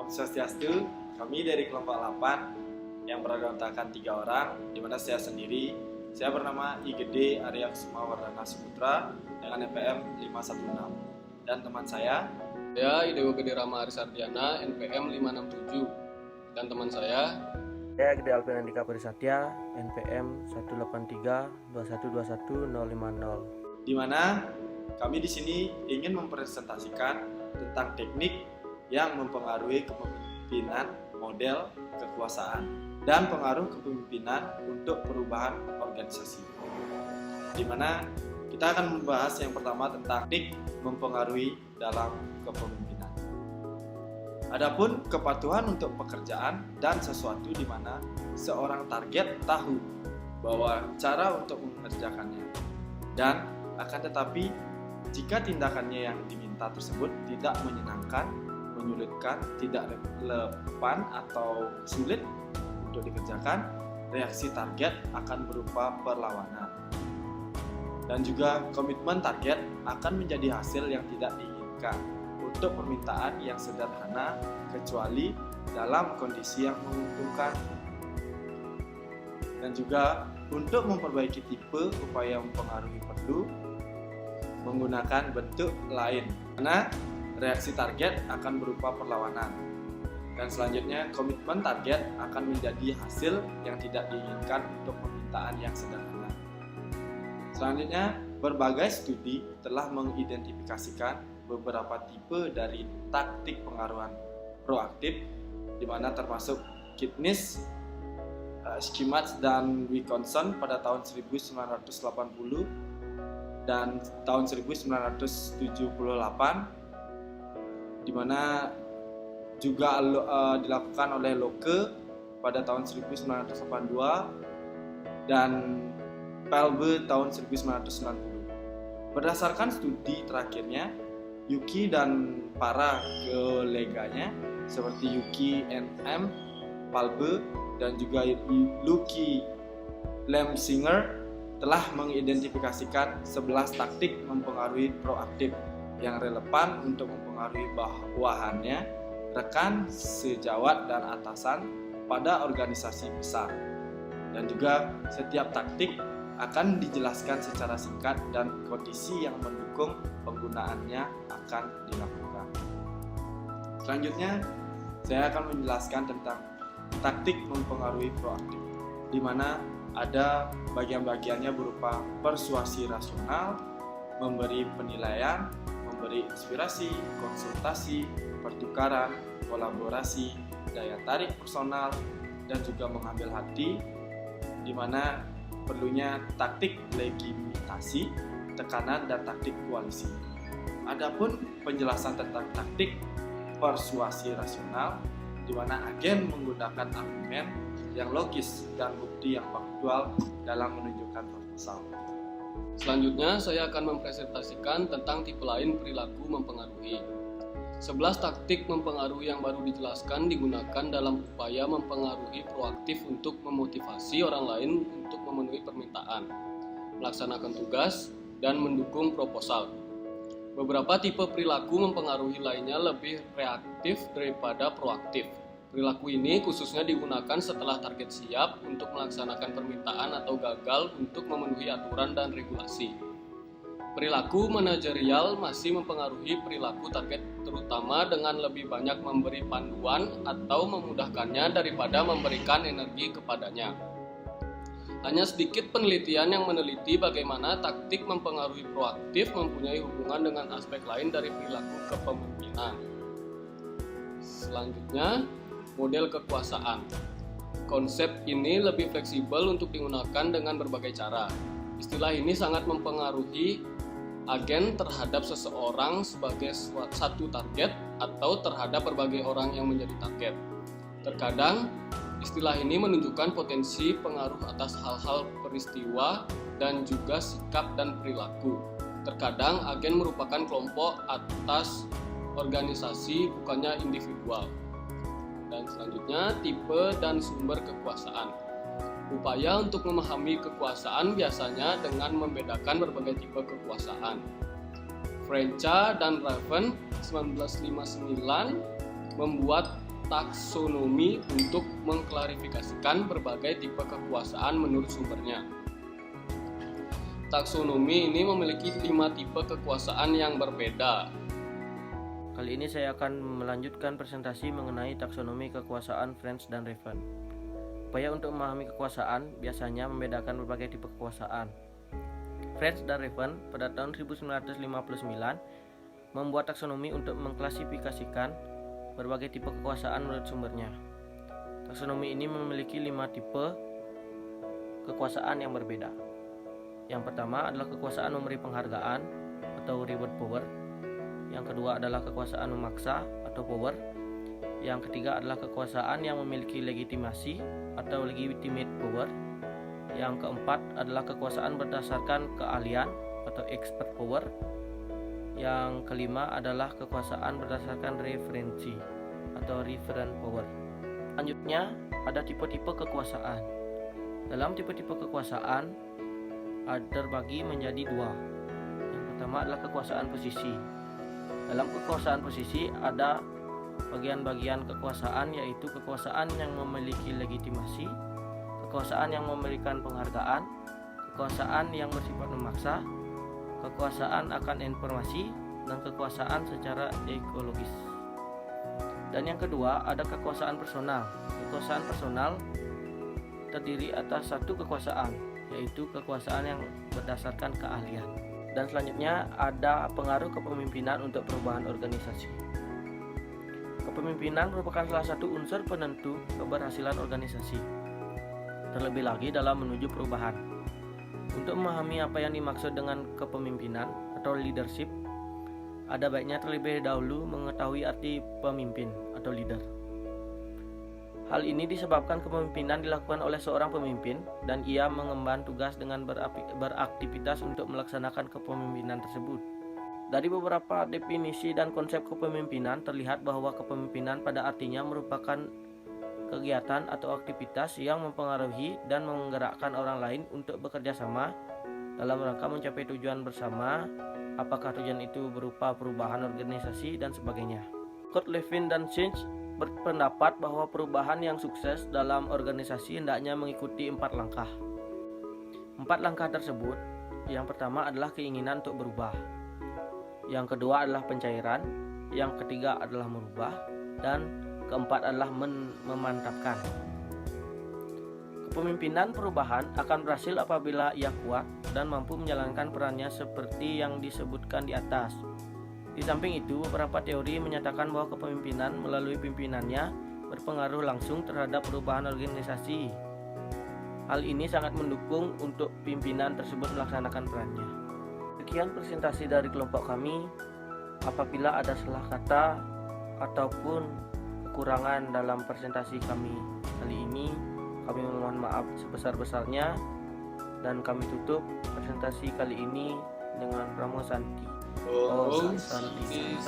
Swastiastu, kami dari kelompok 8 yang beranggotakan 3 orang, di mana saya sendiri. Saya bernama Igede Arya Kusuma Wardana Saputra dengan NPM 516. Dan teman saya Idewo Gede Rama Arisardiana NPM 567. Dan teman saya Gede Alvin Andika Purisatya NPM 18321211050. di mana kami di sini ingin mempresentasikan tentang teknik yang mempengaruhi kepemimpinan model kekuasaan dan pengaruh kepemimpinan untuk perubahan organisasi. Di mana kita akan membahas yang pertama tentang teknik mempengaruhi dalam kepemimpinan. Adapun kepatuhan untuk pekerjaan dan sesuatu di mana seorang target tahu bahwa cara untuk mengerjakannya, dan akan tetapi jika tindakannya yang diminta tersebut tidak menyenangkan, menyulitkan, tidak relevan atau sulit untuk dikerjakan, reaksi target akan berupa perlawanan. Dan juga komitmen target akan menjadi hasil yang tidak diinginkan untuk permintaan yang sederhana kecuali dalam kondisi yang menguntungkan. Dan juga untuk memperbaiki tipe upaya mempengaruhi perlu menggunakan bentuk lain, karena reaksi target akan berupa perlawanan. Dan selanjutnya komitmen target akan menjadi hasil yang tidak diinginkan untuk permintaan yang sederhana. Selanjutnya, berbagai studi telah mengidentifikasikan beberapa tipe dari taktik pengaruhan proaktif, di mana termasuk Keynes, Schmatz, dan Wilkinson pada tahun 1980 dan tahun 1978, di mana juga dilakukan oleh Locke pada tahun 1982 dan Pelbe tahun 1990. Berdasarkan studi terakhirnya, Yuki dan para koleganya seperti Yuki N.M. Pelbe dan juga Lucky Lemsinger telah mengidentifikasikan 11 taktik mempengaruhi proaktif yang relevan untuk mempengaruhi bawahannya, rekan, sejawat, dan atasan pada organisasi besar. Dan juga setiap taktik akan dijelaskan secara singkat dan kondisi yang mendukung penggunaannya akan dilakukan. Selanjutnya, saya akan menjelaskan tentang taktik mempengaruhi proaktif, di mana ada bagian-bagiannya berupa persuasi rasional, memberi penilaian, memberi inspirasi, konsultasi, pertukaran, kolaborasi, daya tarik personal, dan juga mengambil hati, di mana perlunya taktik legitimasi, tekanan, dan taktik koalisi. Adapun penjelasan tentang taktik persuasi rasional, di mana agen menggunakan argumen yang logis dan bukti yang faktual dalam menunjukkan proposal. Selanjutnya, saya akan mempresentasikan tentang tipe lain perilaku mempengaruhi. 11 taktik mempengaruhi yang baru dijelaskan digunakan dalam upaya mempengaruhi proaktif untuk memotivasi orang lain untuk memenuhi permintaan, melaksanakan tugas, dan mendukung proposal. Beberapa tipe perilaku mempengaruhi lainnya lebih reaktif daripada proaktif. Perilaku ini khususnya digunakan setelah target siap untuk melaksanakan permintaan atau gagal untuk memenuhi aturan dan regulasi. Perilaku manajerial masih mempengaruhi perilaku target, terutama dengan lebih banyak memberi panduan atau memudahkannya daripada memberikan energi kepadanya. Hanya sedikit penelitian yang meneliti bagaimana taktik mempengaruhi proaktif mempunyai hubungan dengan aspek lain dari perilaku kepemimpinan. Selanjutnya, model kekuasaan. Konsep ini lebih fleksibel untuk digunakan dengan berbagai cara. Istilah ini sangat mempengaruhi agen terhadap seseorang sebagai satu target atau terhadap berbagai orang yang menjadi target. Terkadang, istilah ini menunjukkan potensi pengaruh atas hal-hal peristiwa dan juga sikap dan perilaku. Terkadang, agen merupakan kelompok atas organisasi, bukannya individual. Dan selanjutnya, tipe dan sumber kekuasaan. Upaya untuk memahami kekuasaan biasanya dengan membedakan berbagai tipe kekuasaan. Frencha dan Raven 1959 membuat taksonomi untuk mengklarifikasikan berbagai tipe kekuasaan menurut sumbernya. Taksonomi ini memiliki 5 tipe kekuasaan yang berbeda. Kali ini saya akan melanjutkan presentasi mengenai taksonomi kekuasaan French dan Raven. Upaya untuk memahami kekuasaan biasanya membedakan berbagai tipe kekuasaan. French dan Raven pada tahun 1959 membuat taksonomi untuk mengklasifikasikan berbagai tipe kekuasaan menurut sumbernya. Taksonomi ini memiliki 5 tipe kekuasaan yang berbeda. Yang pertama adalah kekuasaan memberi penghargaan atau reward power. Yang kedua adalah kekuasaan memaksa atau power. Yang ketiga adalah kekuasaan yang memiliki legitimasi atau legitimate power. Yang keempat adalah kekuasaan berdasarkan keahlian atau expert power. Yang kelima adalah kekuasaan berdasarkan referensi atau referent power. Selanjutnya ada tipe-tipe kekuasaan. Dalam tipe-tipe kekuasaan terbagi menjadi 2. Yang pertama adalah kekuasaan posisi. Dalam kekuasaan posisi ada bagian-bagian kekuasaan, yaitu kekuasaan yang memiliki legitimasi, kekuasaan yang memberikan penghargaan, kekuasaan yang bersifat memaksa, kekuasaan akan informasi, dan kekuasaan secara ekologis. Dan yang kedua ada kekuasaan personal. Kekuasaan personal terdiri atas satu kekuasaan, yaitu kekuasaan yang berdasarkan keahlian. Dan selanjutnya ada pengaruh kepemimpinan untuk perubahan organisasi. Kepemimpinan merupakan salah satu unsur penentu keberhasilan organisasi, terlebih lagi dalam menuju perubahan. Untuk memahami apa yang dimaksud dengan kepemimpinan atau leadership, ada baiknya terlebih dahulu mengetahui arti pemimpin atau leader. Hal ini disebabkan kepemimpinan dilakukan oleh seorang pemimpin dan ia mengemban tugas dengan beraktivitas untuk melaksanakan kepemimpinan tersebut. Dari beberapa definisi dan konsep kepemimpinan terlihat bahwa kepemimpinan pada artinya merupakan kegiatan atau aktivitas yang mempengaruhi dan menggerakkan orang lain untuk bekerja sama dalam rangka mencapai tujuan bersama, apakah tujuan itu berupa perubahan organisasi dan sebagainya. Kurt Lewin dan Singh berpendapat bahwa perubahan yang sukses dalam organisasi hendaknya mengikuti 4 langkah. 4 langkah tersebut, yang pertama adalah keinginan untuk berubah, yang kedua adalah pencairan, yang ketiga adalah merubah, dan keempat adalah memantapkan. Kepemimpinan perubahan akan berhasil apabila ia kuat dan mampu menjalankan perannya seperti yang disebutkan di atas. Di samping itu, beberapa teori menyatakan bahwa kepemimpinan melalui pimpinannya berpengaruh langsung terhadap perubahan organisasi. Hal ini sangat mendukung untuk pimpinan tersebut melaksanakan perannya. Sekian presentasi dari kelompok kami. Apabila ada salah kata ataupun kekurangan dalam presentasi kami kali ini, kami memohon maaf sebesar-besarnya, dan kami tutup presentasi kali ini dengan Pramosanti. Oh, santi.